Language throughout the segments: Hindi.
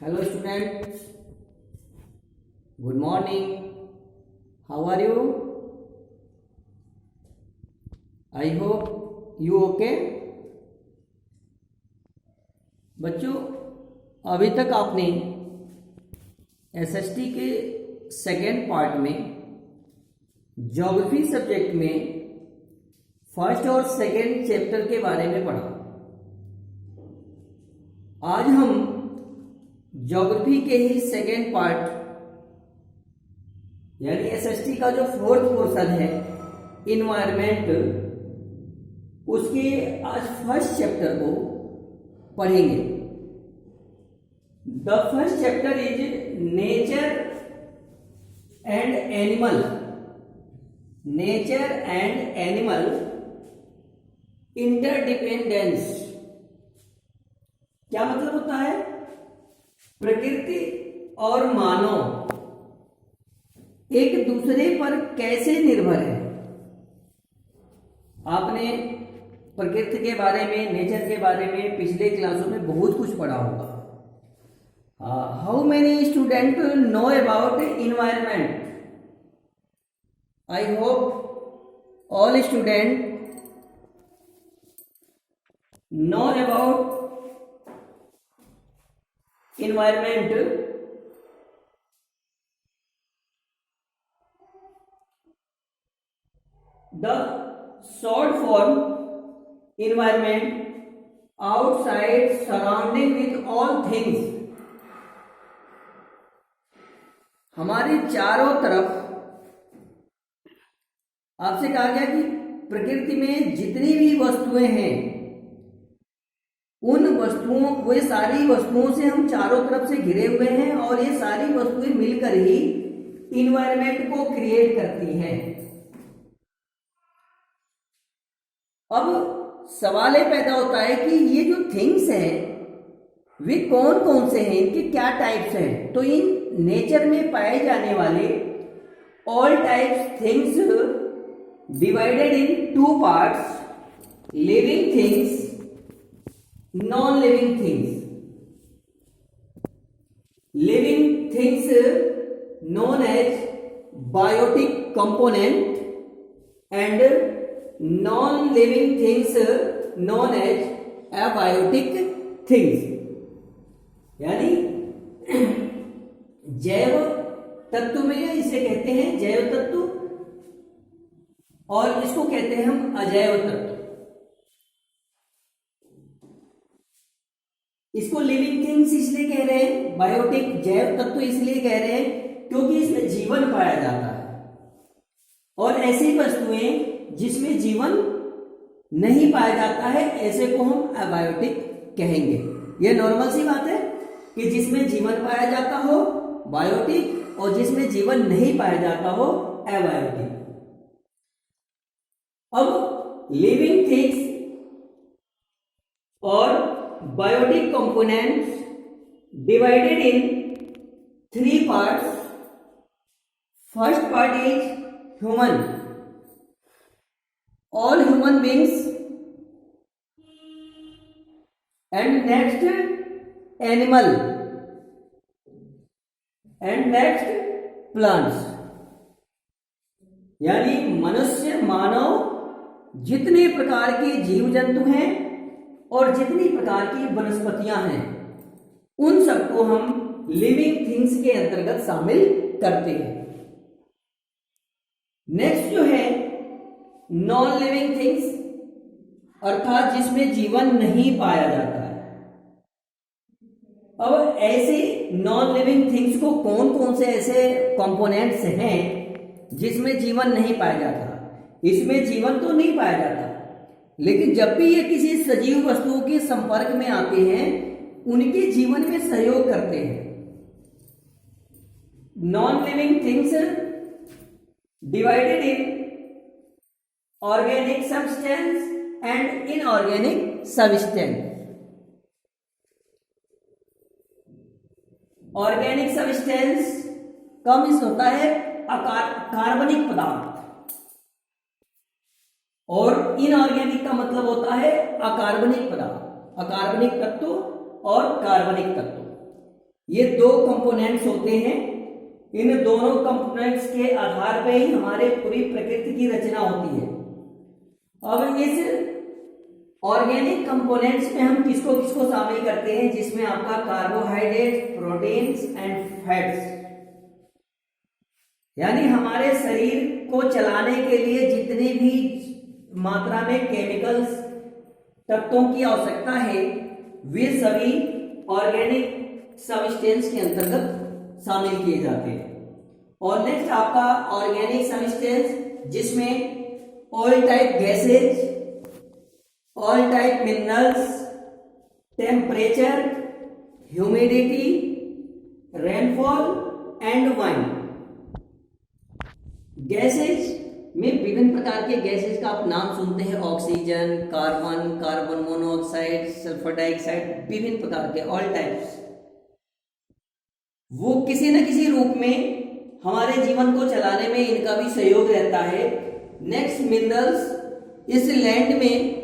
Hello students, good morning. How are you? I hope you okay. बच्चों, अभी तक आपने एसएसटी के सेकेंड पार्ट में ज्योग्राफी सब्जेक्ट में फर्स्ट और सेकेंड चैप्टर के बारे में पढ़ा। आज हम ज्योग्राफी के ही सेकेंड पार्ट यानी एसएसटी का जो फोर्थ पोर्शन है इन्वायरमेंट, उसके आज फर्स्ट चैप्टर को पढ़ेंगे। The first chapter is nature and animal. Nature and animal interdependence. क्या मतलब होता है? प्रकृति और मानव एक दूसरे पर कैसे निर्भर है। आपने प्रकृति के बारे में, नेचर के बारे में पिछले क्लासों में बहुत कुछ पढ़ा होगा। How many student know about environment? I hope all student know about environment. The short form environment, outside, surrounding with all things. हमारे चारों तरफ आपसे कहा गया कि प्रकृति में जितनी भी वस्तुएं हैं, उन वस्तुओं, वे सारी वस्तुओं से हम चारों तरफ से घिरे हुए हैं और ये सारी वस्तुएं मिलकर ही इन्वायरमेंट को क्रिएट करती हैं। अब सवाल ये पैदा होता है कि ये जो थिंग्स हैं वे कौन कौन से हैं, इनके क्या टाइप्स हैं। तो इन नेचर में पाए जाने वाले all types things divided in two parts, living things, non living things. Living things known as biotic component and non-living things known as abiotic things। यानी जैव तत्व में इसे कहते हैं जैव तत्व और इसको कहते हैं हम अजैव तत्व। इसको लिविंग थिंग्स इसलिए कह रहे हैं, बायोटिक जैव तत्व इसलिए कह रहे हैं क्योंकि इसमें जीवन पाया जाता है। और ऐसी वस्तुएं जिसमें जीवन नहीं पाया जाता है, ऐसे को हम अबायोटिक कहेंगे। यह नॉर्मल सी बात है कि जिसमें जीवन पाया जाता हो बायोटिक और जिसमें जीवन नहीं पाया जाता हो एबायोटिक। अब लिविंग थिंग्स और biotic components divided in three parts. First part is human, all human beings, and next animal, and next plants. यानी मनुष्य, मानव, जितने प्रकार के जीव जंतु हैं और जितनी प्रकार की वनस्पतियां हैं, उन सबको हम लिविंग थिंग्स के अंतर्गत शामिल करते हैं। नेक्स्ट जो है नॉन लिविंग थिंग्स, अर्थात जिसमें जीवन नहीं पाया जाता है। अब ऐसे नॉन लिविंग थिंग्स को कौन कौन से ऐसे कंपोनेंट्स हैं जिसमें जीवन नहीं पाया जाता? इसमें जीवन तो नहीं पाया जाता, लेकिन जब भी ये किसी सजीव वस्तुओं के संपर्क में आते हैं, उनके जीवन में सहयोग करते हैं। Non living things divided in organic substance and inorganic substance. Organic substance का मीन्स होता है कार्बनिक पदार्थ और इनऑर्गेनिक का मतलब होता है अकार्बनिक पदार्थ, अकार्बनिक तत्व और कार्बनिक तत्व। ये दो कंपोनेंट्स होते हैं। इन दोनों कंपोनेंट्स के आधार पर ही हमारे पूरी प्रकृति की रचना होती है। अब इस ऑर्गेनिक कंपोनेंट्स में हम किसको किसको शामिल करते हैं, जिसमें आपका कार्बोहाइड्रेट, प्रोटीन्स एंड फैट्स, यानी हमारे शरीर को चलाने के लिए जितनी भी मात्रा में केमिकल्स तत्वों की आवश्यकता है वे सभी ऑर्गेनिक सब्सटेंस के अंतर्गत शामिल किए जाते हैं। और नेक्स्ट आपका ऑर्गेनिक सब्सटेंस, जिसमें oil type gases, oil type minerals, temperature, humidity, rainfall and wind. Gases में विभिन्न प्रकार के गैसेज का आप नाम सुनते हैं, oxygen, carbon, carbon monoxide, sulphur dioxide, विभिन्न प्रकार के ऑल टाइप्स। वो किसी न किसी रूप में हमारे जीवन को चलाने में इनका भी सहयोग रहता है। नेक्स्ट मिनरल्स, इस लैंड में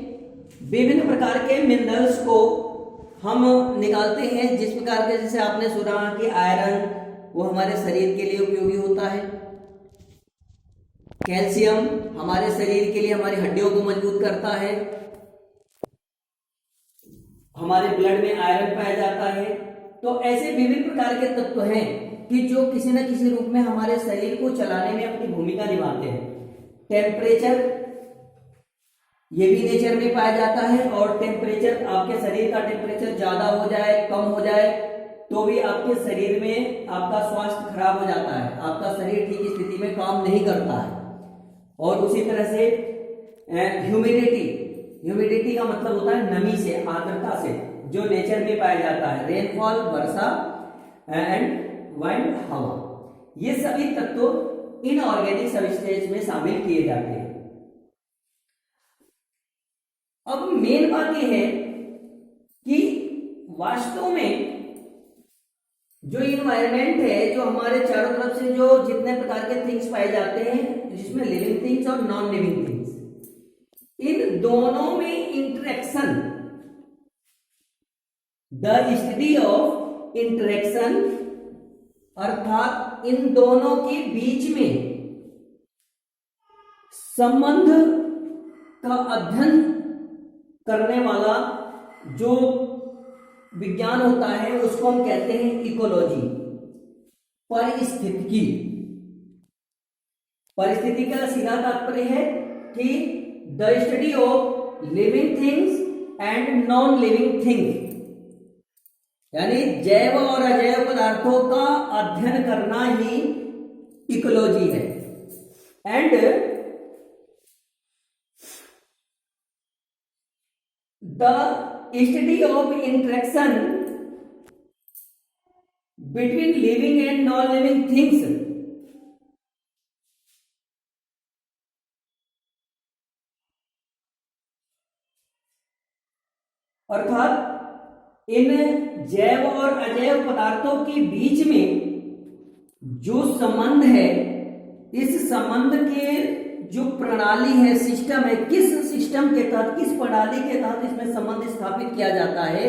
विभिन्न प्रकार के मिनरल्स को हम निकालते हैं, जिस प्रकार के जैसे आपने सुना कि आयरन वो हमारे शरीर के लिए उपयोगी होता है, कैल्शियम हमारे शरीर के लिए हमारी हड्डियों को मजबूत करता है, हमारे ब्लड में आयरन पाया जाता है। तो ऐसे विभिन्न प्रकार के तत्व हैं कि जो किसी न किसी रूप में हमारे शरीर को चलाने में अपनी भूमिका निभाते हैं। टेम्परेचर, ये भी नेचर में पाया जाता है, और टेम्परेचर, आपके शरीर का टेम्परेचर ज्यादा हो जाए, कम हो जाए तो भी आपके शरीर में आपका स्वास्थ्य खराब हो जाता है, आपका शरीर ठीक स्थिति में काम नहीं करता है। और उसी तरह से ह्यूमिडिटी, ह्यूमिडिटी का मतलब होता है नमी से, आर्द्रता से, जो नेचर में पाया जाता है। रेनफॉल, वर्षा एंड वाइंड, हवा, ये सभी तत्व इन ऑर्गेनिक सब्सटेंस में शामिल किए जाते हैं। अब मेन बात यह है कि वास्तव में जो इन्वायरमेंट है, जो हमारे चारों तरफ से जो जितने प्रकार के थिंग्स पाए जाते हैं, जिसमें लिविंग थिंग्स और नॉन लिविंग थिंग्स, इन दोनों में interaction, the study of interaction, अर्थात इन दोनों के बीच में संबंध का अध्ययन करने वाला जो विज्ञान होता है उसको हम कहते हैं इकोलॉजी, परिस्थितिकी। परिस्थिति का सीधा तात्पर्य है कि the study of living things and non living things, यानी जैव और अजैव पदार्थों का अध्ययन करना ही इकोलॉजी है। And the study of interaction between living and non living things, अर्थात इन जैव और अजैव पदार्थों के बीच में जो संबंध है, इस संबंध के जो प्रणाली है, सिस्टम है, किस सिस्टम के तहत, किस प्रणाली के तहत इसमें संबंध स्थापित किया जाता है,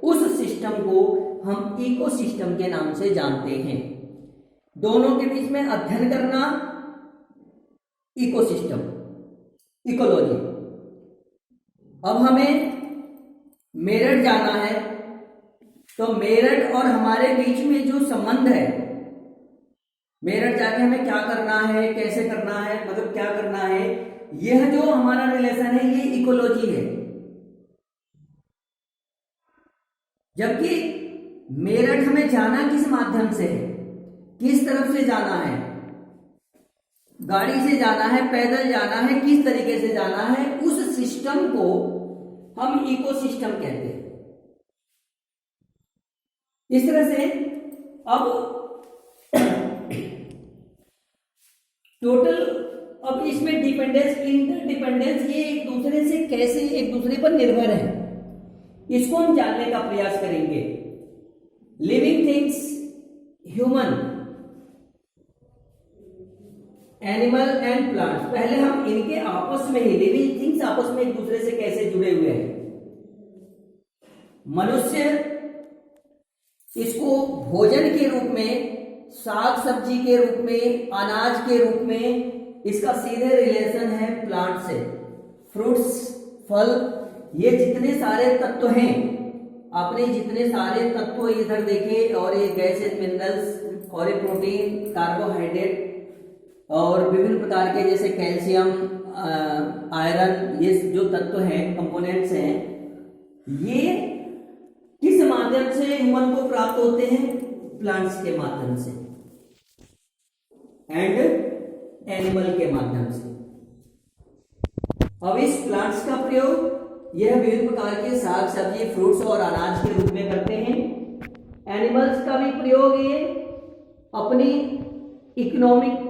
उस सिस्टम को हम इकोसिस्टम के नाम से जानते हैं। दोनों के बीच में अध्ययन करना, इकोसिस्टम, इकोलॉजी। अब हमें मेरठ जाना है, तो मेरठ और हमारे बीच में जो संबंध है, मेरठ जाके हमें क्या करना है, कैसे करना है, मतलब क्या करना है, यह जो हमारा रिलेशन है ये इकोलॉजी है। जबकि मेरठ हमें जाना किस माध्यम से है, किस तरफ से जाना है, गाड़ी से जाना है, पैदल जाना है, किस तरीके से जाना है, उस सिस्टम को हम इकोसिस्टम कहते हैं। इस तरह से अब टोटल, अब इसमें डिपेंडेंस, इंटरडिपेंडेंस, ये एक दूसरे से कैसे एक दूसरे पर निर्भर है, इसको हम जानने का प्रयास करेंगे। Living things, human, animal and plants, पहले हम इनके आपस में ही, लिविंग थिंग्स आपस में एक दूसरे से कैसे जुड़े हुए हैं। मनुष्य, इसको भोजन के रूप में, साग सब्जी के रूप में, अनाज के रूप में, इसका सीधे रिलेशन है प्लांट से। फ्रूट्स, फल, ये जितने सारे तत्व हैं, आपने जितने सारे तत्व इधर देखे, और ये गैसेस, मिनरल्स, और ये प्रोटीन, कार्बोहाइड्रेट और विभिन्न प्रकार के जैसे कैल्शियम, आयरन, ये जो तत्व हैं, कंपोनेंट्स हैं, ये किस माध्यम से ह्यूमन को प्राप्त होते हैं? प्लांट्स के माध्यम से एंड एनिमल के माध्यम से। अब इस प्लांट्स का प्रयोग यह विभिन्न प्रकार के साग सब्जी, फ्रूट्स और अनाज के रूप में करते हैं। एनिमल्स का भी प्रयोग ये अपनी इकोनॉमिक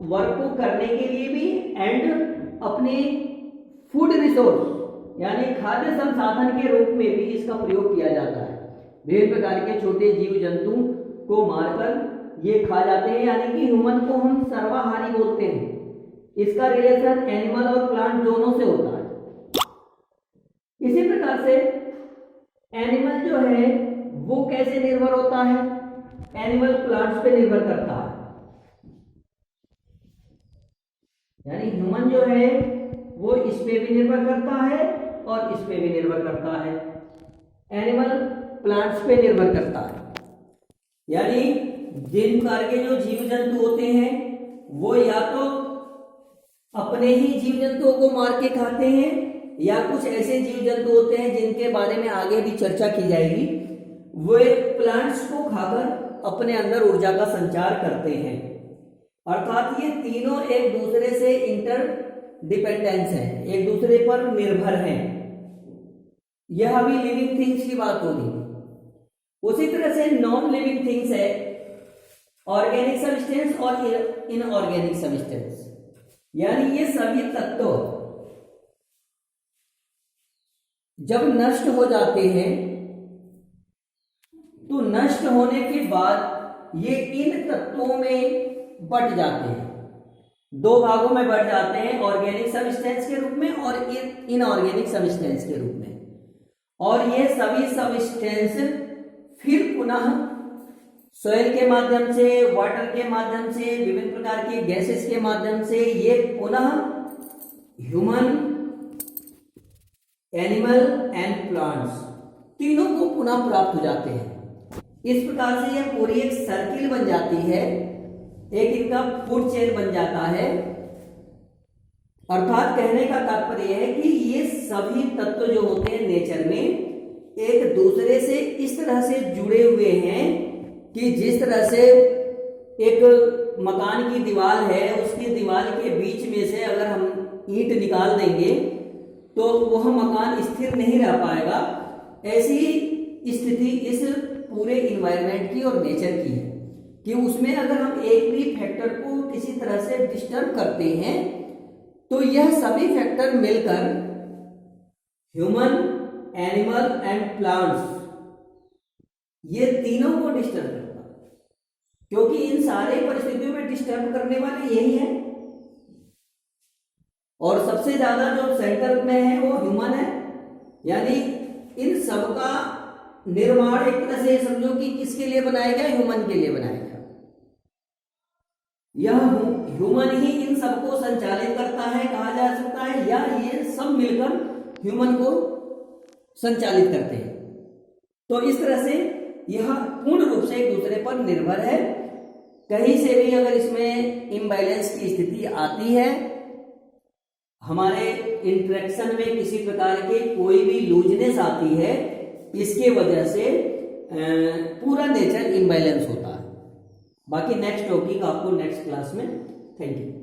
वर्क को करने के लिए भी एंड अपने फूड रिसोर्स यानी खाद्य संसाधन के रूप में भी इसका प्रयोग किया जाता है। विभिन्न प्रकार के छोटे जीव जंतु को मारकर ये खा जाते हैं, यानी कि ह्यूमन को हम सर्वाहारी बोलते हैं। इसका रिलेशन एनिमल और प्लांट दोनों से होता है। इसी प्रकार से एनिमल जो है वो कैसे निर्भर होता है? एनिमल प्लांट्स पे निर्भर करता है, यानी ह्यूमन जो है वो इस पे भी निर्भर करता है और इस पे भी निर्भर करता है। एनिमल प्लांट्स पे निर्भर करता है, यानी जिन प्रकार के जो जीव जंतु होते हैं वो या तो अपने ही जीव जंतुओं को मार के खाते हैं, या कुछ ऐसे जीव जंतु होते हैं जिनके बारे में आगे भी चर्चा की जाएगी, वो प्लांट्स को खाकर अपने अंदर ऊर्जा का संचार करते हैं। अर्थात ये तीनों एक दूसरे से इंटर डिपेंडेंस है, एक दूसरे पर निर्भर हैं। यह अभी लिविंग थिंग्स की बात होगी। उसी तरह से नॉन लिविंग थिंग्स है ऑर्गेनिक सब्सटेंस और इनऑर्गेनिक सब्सटेंस, यानी ये सभी तत्व जब नष्ट हो जाते हैं तो नष्ट होने के बाद ये इन तत्वों में बट जाते हैं, दो भागों में बट जाते हैं, ऑर्गेनिक सब्सटेंस के रूप में और इनऑर्गेनिक सब्सटेंस के रूप में। और ये सभी सब्सटेंस फिर पुनः सॉइल के माध्यम से, वाटर के माध्यम से, विभिन्न प्रकार की गैसेस के माध्यम से ये पुनः ह्यूमन, एनिमल एंड प्लांट्स तीनों को पुनः प्राप्त हो जाते हैं। इस प्रकार से यह पूरी एक सर्किल बन जाती है, एक इनका फूड चेन बन जाता है। अर्थात कहने का तात्पर्य है कि ये सभी तत्व जो होते हैं नेचर में एक दूसरे से इस तरह से जुड़े हुए हैं कि जिस तरह से एक मकान की दीवार है, उसकी दीवार के बीच में से अगर हम ईंट निकाल देंगे तो वह मकान स्थिर नहीं रह पाएगा। ऐसी स्थिति इस पूरे इन्वायरमेंट की और नेचर की है कि उसमें अगर हम एक भी फैक्टर को किसी तरह से डिस्टर्ब करते हैं तो यह सभी फैक्टर मिलकर ह्यूमन, एनिमल एंड प्लांट्स ये तीनों को डिस्टर्ब करता है, क्योंकि इन सारे परिस्थितियों में डिस्टर्ब करने वाले यही है। और सबसे ज्यादा जो सेंटर में है वो ह्यूमन है, यानी इन सबका निर्माण एक तरह से समझो कि किसके लिए बनाया गया? ह्यूमन के लिए बनाया गया। यह ह्यूमन ही इन सबको संचालित करता है कहा जा सकता है, या ये सब मिलकर ह्यूमन को संचालित करते हैं। तो इस तरह से यह पूर्ण रूप से एक दूसरे पर निर्भर है। कहीं से भी अगर इसमें इम्बैलेंस की स्थिति आती है, हमारे इंटरेक्शन में किसी प्रकार के कोई भी लूजनेस आती है, इसके वजह से पूरा नेचर इम्बैलेंस होता है। बाकी नेक्स्ट टॉपिक आपको नेक्स्ट क्लास में। Thank you.